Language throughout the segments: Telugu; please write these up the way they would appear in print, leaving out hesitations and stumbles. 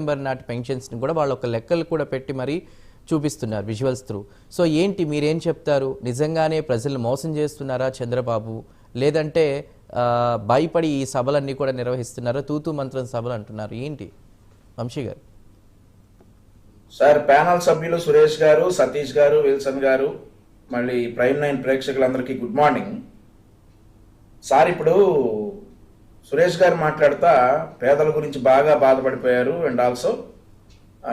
డిసెంబర్ నాటి పెన్షన్స్ని కూడా వాళ్ళు ఒక లెక్కలు కూడా పెట్టి మరి చూపిస్తున్నారు విజువల్స్ త్రూ. సో ఏంటి మీరేం చెప్తారు? నిజంగానే ప్రజలు మోసం చేస్తున్నారా చంద్రబాబు, లేదంటే భయపడి ఈ సభలన్నీ కూడా నిర్వహిస్తున్నారా? తూతూ మంత్రం సభలు అంటున్నారు, ఏంటి వంశీ గారు? సార్, ప్యానల్ సభ్యులు సురేష్ గారు, సతీష్ గారు, విల్సన్ గారు, మళ్ళీ ప్రైమ్ 9 ప్రేక్షకులందరికీ గుడ్ మార్నింగ్. సార్, ఇప్పుడు సురేష్ గారు మాట్లాడుతా పేదల గురించి బాగా బాధపడిపోయారు అండ్ ఆల్సో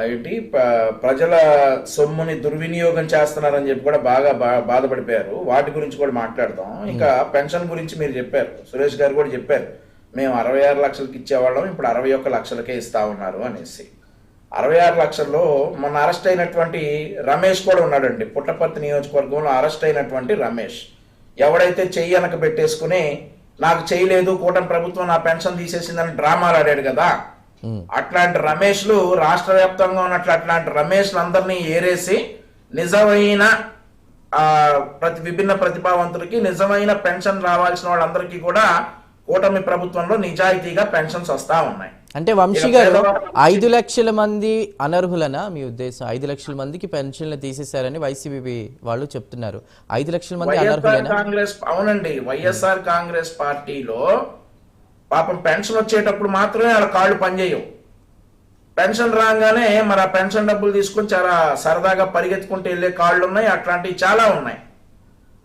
ఏంటి ప్రజల సొమ్ముని దుర్వినియోగం చేస్తున్నారని చెప్పి కూడా బాగా బాధపడిపోయారు. వాటి గురించి కూడా మాట్లాడతాం. ఇంకా పెన్షన్ గురించి మీరు చెప్పారు, సురేష్ గారు కూడా చెప్పారు, మేము 66 లక్షలకి ఇచ్చేవాళ్ళం, ఇప్పుడు 61 లక్షలకే ఇస్తా ఉన్నారు అనేసి. 66 లక్షల్లో మొన్న అరెస్ట్ అయినటువంటి రమేష్ కూడా ఉన్నాడండి. పుట్టపర్తి నియోజకవర్గంలో అరెస్ట్ అయినటువంటి రమేష్ ఎవడైతే చెయ్యి వెనక పెట్టేసుకుని నాకు చేయలేదు, కూటమి ప్రభుత్వం నా పెన్షన్ తీసేసిందని డ్రామాలు ఆడాడు కదా, అట్లాంటి రమేష్లు రాష్ట్ర వ్యాప్తంగా ఉన్నట్లు అట్లాంటి రమేష్లు అందరినీ ఏరేసి నిజమైన విభిన్న ప్రతిభావంతులకి నిజమైన పెన్షన్ రావాల్సిన వాళ్ళందరికీ కూడా కూటమి ప్రభుత్వంలో నిజాయితీగా పెన్షన్స్ వస్తా ఉన్నాయి. అంటే వంశీ గారు 5 లక్షల మంది అనర్హులనా మీ ఉద్దేశం? 5 లక్షల మందికి పెన్షన్లు తీసేశారని వైసీపీ వాళ్ళు చెప్తున్నారు. 5 లక్షల మంది అనర్హులేనా? అవునండి, వైఎస్ఆర్ కాంగ్రెస్ పార్టీలో పాపం పెన్షన్ వచ్చేటప్పుడు మాత్రమే వాళ్ళ కాళ్ళు పనిచేయవు. పెన్షన్ రాగానే మరి ఆ పెన్షన్ డబ్బులు తీసుకొని చాలా సరదాగా పరిగెత్తుకుంటూ వెళ్ళే కాళ్ళు ఉన్నాయి. అట్లాంటివి చాలా ఉన్నాయి.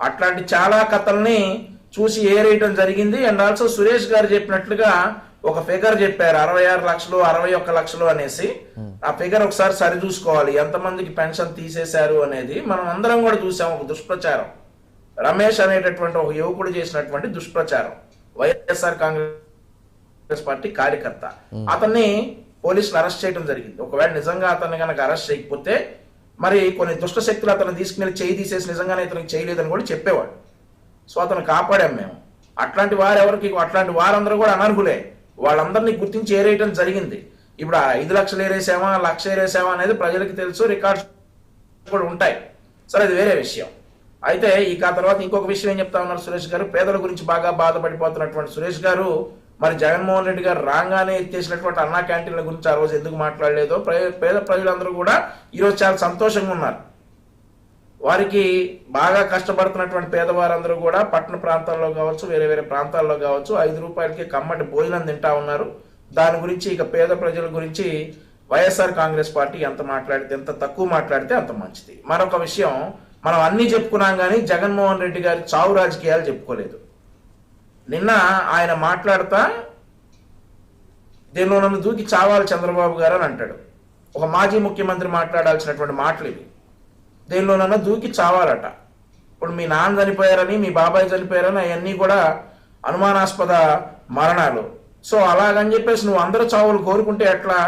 అట్లాంటి చాలా కథల్ని చూసి ఏరేయటం జరిగింది. అండ్ ఆల్సో సురేష్ గారు చెప్పినట్లుగా ఒక ఫిగర్ చెప్పారు, 66 లక్షలు 61 లక్షలు అనేసి. ఆ ఫిగర్ ఒకసారి సరి చూసుకోవాలి, ఎంతమందికి పెన్షన్ తీసేశారు అనేది. మనం అందరం కూడా చూసాం ఒక దుష్ప్రచారం, రమేష్ అనేటటువంటి ఒక యువకుడు చేసినటువంటి దుష్ప్రచారం. వైఎస్ఆర్ కాంగ్రెస్ పార్టీ కార్యకర్త, అతన్ని పోలీసులు అరెస్ట్ చేయడం జరిగింది. ఒకవేళ నిజంగా అతన్ని కనుక అరెస్ట్ చేయకపోతే మరి కొన్ని దుష్ట శక్తులు అతను తీసుకుని చేయి తీసేసి నిజంగానే ఇతనికి చేయలేదని కూడా చెప్పేవాడు. సో అతను కాపాడాం మేము. అట్లాంటి అట్లాంటి వారందరూ కూడా అనర్హులే. వాళ్ళందరినీ గుర్తించి ఏరేయటం జరిగింది. ఇప్పుడు 5 లక్షలు ఏరేసామా, 1 లక్ష ఏరేసామా అనేది ప్రజలకి తెలుసు, రికార్డ్స్ కూడా ఉంటాయి. సరే, అది వేరే విషయం. అయితే ఇక తర్వాత ఇంకొక విషయం ఏం చెప్తా ఉన్నారు సురేష్ గారు, పేదల గురించి బాగా బాధపడిపోతున్నటువంటి సురేష్ గారు మరి జగన్మోహన్ రెడ్డి గారు రాగానే ఎత్తేసినటువంటి అన్నా క్యాంటీన్ల గురించి ఆ రోజు ఎందుకు మాట్లాడలేదో, పేద ప్రజలందరూ కూడా ఈరోజు చాలా సంతోషంగా ఉన్నారు. వారికి బాగా కష్టపడుతున్నటువంటి పేదవారందరూ కూడా పట్టణ ప్రాంతాల్లో కావచ్చు, వేరే వేరే ప్రాంతాల్లో కావచ్చు, 5 రూపాయలకి కమ్మటి భోజనం తింటా ఉన్నారు. దాని గురించి ఇక పేద ప్రజల గురించి వైఎస్ఆర్ కాంగ్రెస్ పార్టీ ఎంత తక్కువ మాట్లాడితే అంత మంచిది. మరొక విషయం, మనం అన్ని చెప్పుకున్నాం కానీ జగన్మోహన్ రెడ్డి గారి చావు రాజకీయాలు చెప్పుకోలేదు. నిన్న ఆయన మాట్లాడుతా దీనిలో నన్ను దూకి చావాలి చంద్రబాబు గారు అని అంటాడు. ఒక మాజీ ముఖ్యమంత్రి మాట్లాడాల్సినటువంటి మాటలు ఇవి. దీనిలో నన్ను దూకి చావాలట. ఇప్పుడు మీ నాన్న చనిపోయారని, మీ బాబాయ్ చనిపోయారని అవన్నీ కూడా అనుమానాస్పద మరణాలు. సో అలాగని చెప్పేసి నువ్వు అందరూ చావులు కోరుకుంటే ఎట్లా?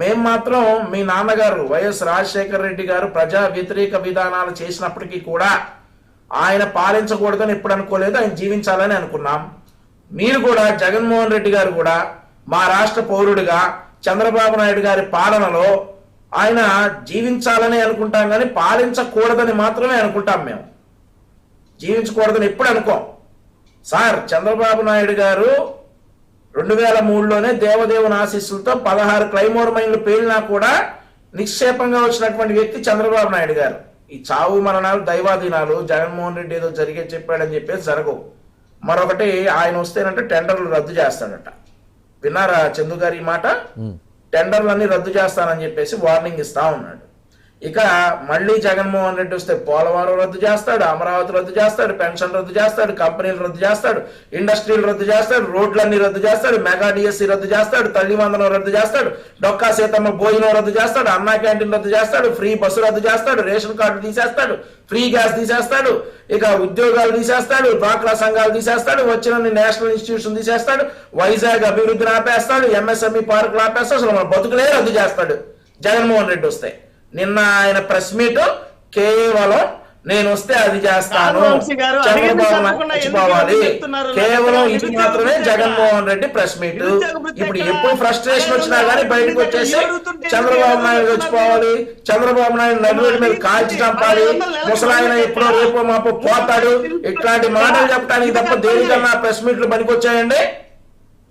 మేం మాత్రం మీ నాన్నగారు వైఎస్ రాజశేఖర రెడ్డి గారు ప్రజా వ్యతిరేక విధానాలు చేసినప్పటికీ కూడా ఆయన పాలించకూడదని ఎప్పుడు అనుకోలేదు, ఆయన జీవించాలని అనుకున్నాం. మీరు కూడా జగన్మోహన్ రెడ్డి గారు కూడా మా రాష్ట్ర పౌరుడిగా చంద్రబాబు నాయుడు గారి పాలనలో ఆయన జీవించాలని అనుకుంటాం కానీ పాలించకూడదని మాత్రమే అనుకుంటాం. మేము జీవించకూడదని ఎప్పుడు అనుకోం. సార్, చంద్రబాబు నాయుడు గారు 2003లోనే దేవదేవుని ఆశీస్సులతో 16 క్లైమోర్ మైన్లు పేలినా కూడా నిక్షేపంగా వచ్చినటువంటి వ్యక్తి చంద్రబాబు నాయుడు గారు. ఈ చావు మరణాలు దైవాధీనాలు, జగన్మోహన్ రెడ్డి ఏదో జరిగే చెప్పాడని చెప్పేసి జరగవు. మరొకటి, ఆయన వస్తేనంటే టెండర్లు రద్దు చేస్తాడట. విన్నారా చందు గారు ఈ మాట? టెండర్లన్నీ రద్దు చేస్తానని చెప్పేసి వార్నింగ్ ఇస్తా ఉన్నాడు. ఇక మళ్ళీ జగన్మోహన్ రెడ్డి వస్తే పోలవరం రద్దు చేస్తాడు, అమరావతి రద్దు చేస్తాడు, పెన్షన్ రద్దు చేస్తాడు, కంపెనీలు రద్దు చేస్తాడు, ఇండస్ట్రీలు రద్దు చేస్తాడు, రోడ్లన్నీ రద్దు చేస్తాడు, మెగా డిఎస్సి రద్దు చేస్తాడు, తల్లి వందనం రద్దు చేస్తాడు, డొక్కా సీతమ్మ భోజనం రద్దు చేస్తాడు, అన్నా క్యాంటీన్ రద్దు చేస్తాడు, ఫ్రీ బస్సు రద్దు చేస్తాడు, రేషన్ కార్డు తీసేస్తాడు, ఫ్రీ గ్యాస్ తీసేస్తాడు, ఇక ఉద్యోగాలు తీసేస్తాడు, డ్వాక్రా సంఘాలు తీసేస్తాడు, వచ్చిన నేషనల్ ఇన్స్టిట్యూషన్ తీసేస్తాడు, వైజాగ్ అభివృద్ధిని ఆపేస్తాడు, ఎంఎస్ఎంఈ పార్కులు ఆపేస్తాడు, అసలు మన బతుకులే రద్దు చేస్తాడు జగన్మోహన్ రెడ్డి వస్తే. నిన్న ఆయన ప్రెస్ మీట్ కేవలం నేను వస్తే అది చేస్తాను, చంద్రబాబు మర్చిపోవాలి, కేవలం ఇది మాత్రమే జగన్మోహన్ రెడ్డి ప్రెస్ మీట్. ఇప్పుడు ఎప్పుడు ఫ్రస్ట్రేషన్ వచ్చినా గానీ బయటకు వచ్చేసి చంద్రబాబు నాయుడు వచ్చిపోవాలి, చంద్రబాబు నాయుడు నలుగురి మీద కాల్చి చంపాలి, ముసలాయన ఎప్పుడో రేపో మాపో పోతాడు, ఇట్లాంటి మాటలు చెప్పడానికి తప్ప దేనికన్నా ప్రెస్ మీట్లు పనికొచ్చాయండి?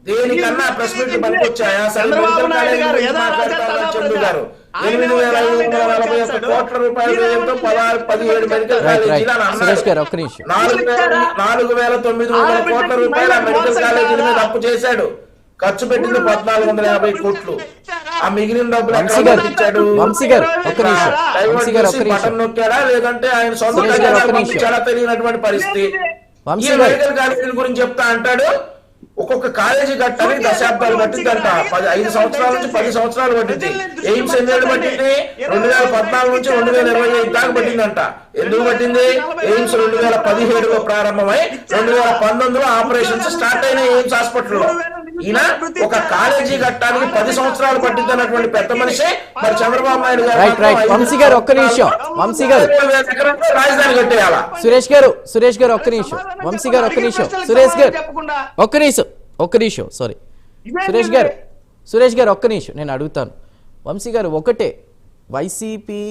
దేనికన్నా ప్రెస్ మీట్లు పనికొచ్చాయా? చంద్రబాబు నాయుడు గారు గారు 8,541 కోట్ల రూపాయల వ్యయంతో 17 మెడికల్ కాలేజీలు అని సురేష్ గారు అన్నారు. ఒక్క నిమిషం. 4,900 కోట్ల రూపాయల మెడికల్ కాలేజీల మీద అప్పు చేశాడు. ఖర్చు పెట్టింది 1,450 కోట్లు. ఆ మిగిలిన డబ్బులు ఎక్కడ పంపించాడు? వంశీ గారు ఒక్క నిమిషం. వంశీ గారు ఒక్క నిమిషం. బటన్ నొక్కాడా లేదంటే ఆయన సొంత పంపించాడా తెలియనటువంటి పరిస్థితి. ఈ మెడికల్ కాలేజీల గురించి చెప్తా అంటాడు. ఒక్కొక్క కాలేజీ కట్టడానికి దశాబ్దాలు పట్టిందంట. 5 సంవత్సరాల నుంచి 10 సంవత్సరాలు పట్టింది. ఎయిమ్స్ ఎన్నేళ్ళు పట్టింది? 2014 నుంచి 2025 దాకా పట్టిందంట. ఎందుకు పట్టింది? ఎయిమ్స్ 2017లో ప్రారంభమై 2019లో ఆపరేషన్స్ స్టార్ట్ అయిన ఎయిమ్స్ హాస్పిటల్లో. ఈయన ఒక కాలేజీ కట్టడానికి 10 సంవత్సరాలు పట్టింది అన్నటువంటి పెద్ద మనిషి. మరి చంద్రబాబు నాయుడు గారు వంశీ గారు ఒక్క నిమిషం. వంశీ గారు రాజధాని కట్టేయాలా? సురేష్ గారు ఒక్క నిమిషం. వంశీ గారు ఒక్క నిమిషం. ఒక్క నిమిషం సారీ సురేష్ గారు ఒక్క నిమిషం నేను అడుగుతాను. వంశీ గారు ఒకటే, వైసీపీ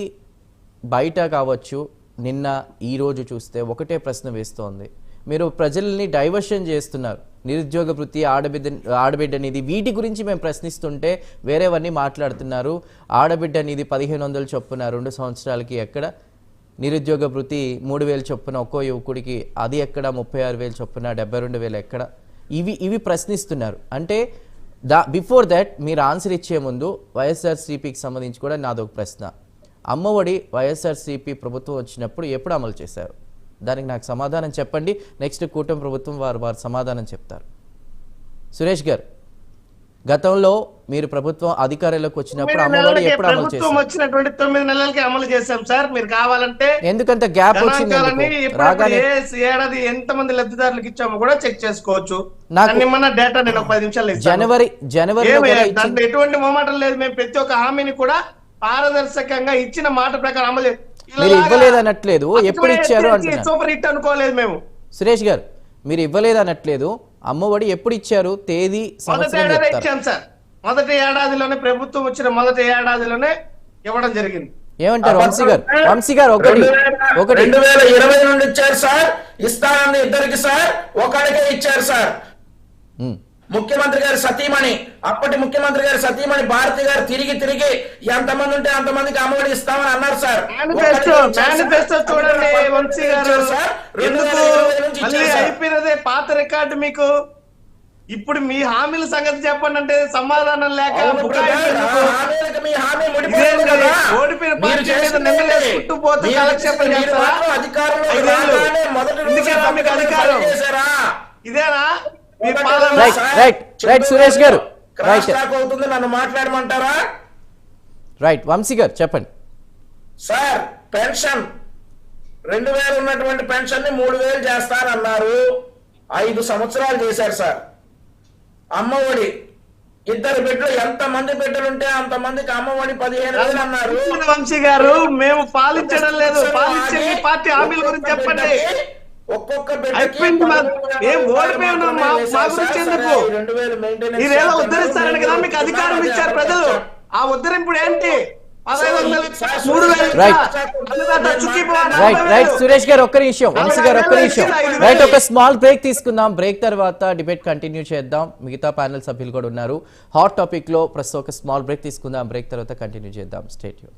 బయట కావచ్చు నిన్న ఈ రోజు చూస్తే ఒకటే ప్రశ్న వేస్తోంది. మీరు ప్రజల్ని డైవర్షన్ చేస్తున్నారు. నిరుద్యోగ వృత్తి, ఆడబిడ్డ నిధి, వీటి గురించి మేము ప్రశ్నిస్తుంటే వేరేవన్నీ మాట్లాడుతున్నారు. ఆడబిడ్డ నిధి 1,500 చొప్పున 2 సంవత్సరాలకి ఎక్కడ, నిరుద్యోగ వృత్తి 3,000 చొప్పున ఒక్కో యువకుడికి అది ఎక్కడ, 36,000 చొప్పున 72,000 ఎక్కడ, ఇవి ప్రశ్నిస్తున్నారు. అంటే బిఫోర్ దట్ మీరు ఆన్సర్ ఇచ్చే ముందు వైఎస్ఆర్సీపీకి సంబంధించి కూడా నాదొక ప్రశ్న. అమ్మఒడి వైఎస్ఆర్సీపీ ప్రభుత్వం వచ్చినప్పుడు ఎప్పుడు అమలు చేశారు? దానికి నాకు సమాధానం చెప్పండి. నెక్స్ట్ కూటమి ప్రభుత్వం వారు సమాధానం చెప్తారు. సురేష్ గారు, గతంలో మీరు ప్రభుత్వం అధికారంలోకి వచ్చినప్పుడు అమ్మఒడి ఎప్పుడు అమలు చేశారు? వచ్చినటువంటి 9 నెలలకి అమలు చేశాం సార్. మీరు కావాలంటే ఎందుకంత గ్యాప్ వచ్చింది? ఏడాది ఎంత మంది లబ్ధిదారులకు ఇచ్చామో కూడా చెక్ చేసుకోవచ్చు. నాకు డేటా నేను ఒక 10 నిమిషాలు జనవరి దాంట్లో ఎటువంటి మొమాటం లేదు. మేము ప్రతి ఒక్క హామీని కూడా పారదర్శకంగా ఇచ్చిన మాట ప్రకారం అమలు మీరు ఇవ్వలేదు అనట్లేదు, ఎప్పుడు ఇచ్చారు అంటున్నారు. సూపర్ హిట్ అనుకోలేదు మేము. సురేష్ గారు, మీరు ఇవ్వలేదు అనట్లేదు, అమ్మఒడి ఎప్పుడు ఇచ్చారు? తేదీ, సంవత్సరం చెప్తారా? ఇచ్చాం సార్. మొదటి ఏడాదిలోనే, ప్రభుత్వం వచ్చిన మొదటి ఏడాదిలోనే ఇవ్వడం జరిగింది. ఏమంటారు వంశీ గారు? ఒకటి 2020 నుండి ఇచ్చారు సార్. ఇస్తానని ఇద్దరికి సార్, ఒకడికే ఇచ్చారు సార్. ముఖ్యమంత్రి గారి సతీమణి, అప్పటి ముఖ్యమంత్రి గారి సతీమణి భారతి గారు తిరిగి ఎంతమంది ఉంటే అంతమందికి అమ్మఒడి ఇస్తామని అన్నారు సార్. మేనిఫెస్టో చూడండి వంశీ గారు. మళ్ళీ అయిపోయినదే పాత రికార్డు మీకు. ఇప్పుడు మీ హామీల సంగతి చెప్పండి అంటే సమాధానం లేక ఓడిపోయిన పార్టీ మీద నిమ్మలేసి చుట్టుపోతూ కాలక్షేపం చేస్తారా? అధికారం ఇదేనా? సురేష్ గారు అవుతుంది, నన్ను మాట్లాడమంటారా? రైట్, వంశీ గారు చెప్పండి సార్. పెన్షన్ 2,000 ఉన్నటువంటి పెన్షన్ ని 3,000 చేస్తారన్నారు. 5 సంవత్సరాలు చేశారు సార్. అమ్మఒడి 2 బిడ్డలు, ఎంత మంది బిడ్డలు ఉంటే అంత మందికి అమ్మఒడి 15,000 అన్నారు. వంశీ గారు, మేము పాలించడం లేదు, పాలించే పార్టీ హామీల గురించి చెప్పండి. ఒక్కొక్క మీరేదో ఉద్ధరిస్తారని కదా మీకు అధికారం ఇచ్చారు ప్రజలు. ఆ ఉద్ధరింపుడు ఏంటి? సురేష్ గారు ఒక్క నిమిషం, వంశీ గారు ఒక్క నిమిషం. రైట్, ఒక స్మాల్ బ్రేక్ తీసుకుందాం. బ్రేక్ తర్వాత డిబేట్ కంటిన్యూ చేద్దాం. మిగతా ప్యానెల్ సభ్యులు కూడా ఉన్నారు. హాట్ టాపిక్ లో ప్రస్తుతం ఒక స్మాల్ బ్రేక్ తీసుకుందాం. బ్రేక్ తర్వాత కంటిన్యూ చేద్దాం. Stay tune.